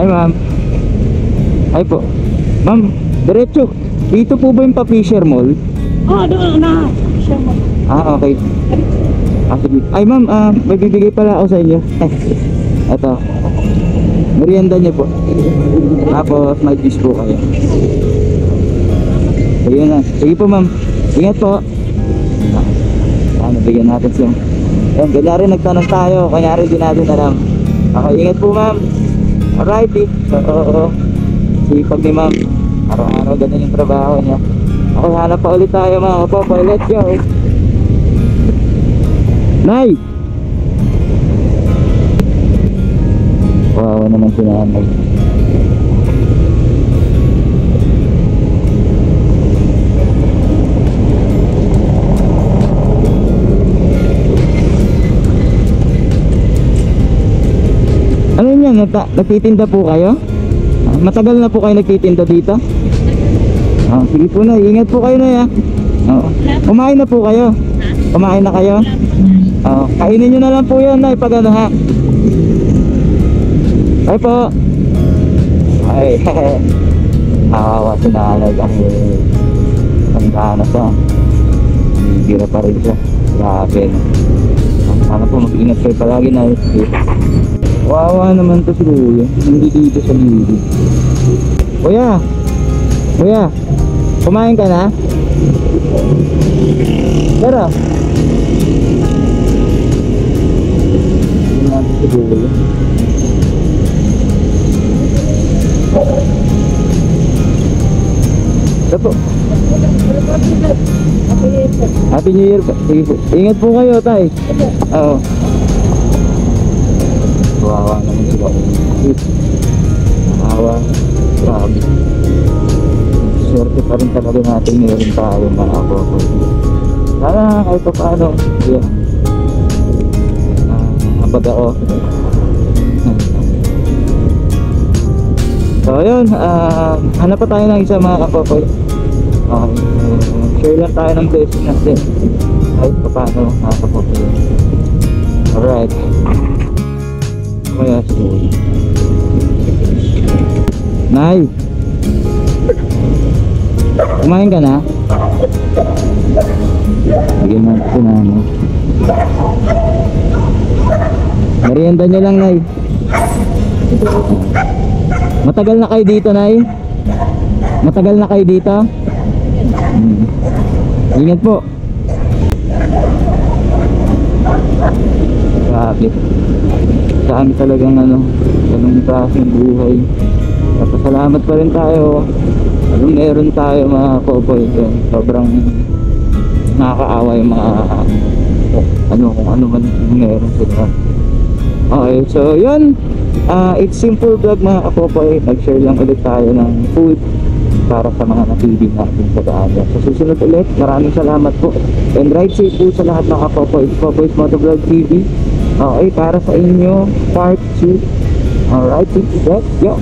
Hi ma'am. Hi po. Ma'am, diretso. Dito po ba yung pa-Fisher Mall? Oh, doon na. Siya mo. Ah, okay. Sige. Ay ma'am, may bibigay pala ako sa inyo. Ito. Merienda niyo po. Tapos may fish po kayo. Sige na. Sige po ma'am. Ingat po. Bigyan natin siya. Ayan, kanyari nagtanong tayo. Kanyari din natin alam. Okay, ingat po ma'am. Alrighty. So, sipag ni ma'am. Araw-araw ganun yung trabaho niya. Okay, hanap pa ulit tayo mga kapopoy. Let's go. Nay! Wow, naman si nanay. Ano yan? Nagtitinda po kayo? Matagal na po kayo nagtitinda dito? Sige po na, ingat po kayo na ya. Kumain na po kayo? Kumain na kayo? Kainin nyo na lang po yan na pag ano ha. Ay po. Ay, nakawa si nanay kasi tanda na siya. Hihira pa rin siya. Grabe. Sana po mag-ingat kayo palagi na. Wawa naman to si Kuya. Hindi dito sa gilid. Kuya! Kuya! Kumain ka na? Tara! Hindi natin si Kuya. Ito po. Happy New Year po. Sige po. Ingat po kayo, tay. Oo. Wawa naman sila. Wawa. Grabe. Swerte pa rin talaga natin meron tayo mga ako. Sana kahit pa paano. Yeah. Napag ako. So ayun, hanap pa tayo ng isa mga kapopoy. Okay, share lang tayo ng blessing natin kahit pa paano mga kapopoy. Alright. Kaya siguro Nay, kumain ka na? Bigyan natin na ano. Merienda nyo lang, Nay. Matagal na kayo dito, Nay? Matagal na kayo dito? Ingat po. Grabe. Sa amin talagang ano, ganun klaseng buhay. Salamat pa rin tayo. Meron tayo mga kapopoy. Sobrang nakakaawa yung mga kung ano man meron sila. Okay, so yun. It's simple vlog mga kapopoy. Nag-share lang ulit tayo ng food para sa mga napili natin sa daan. Sa susunod ulit, maraming salamat po. And ride safe po sa lahat ng kapopoy. Kapopoy's Motovlog TV. Okay, para sa inyo, part 2. Alright, let's go.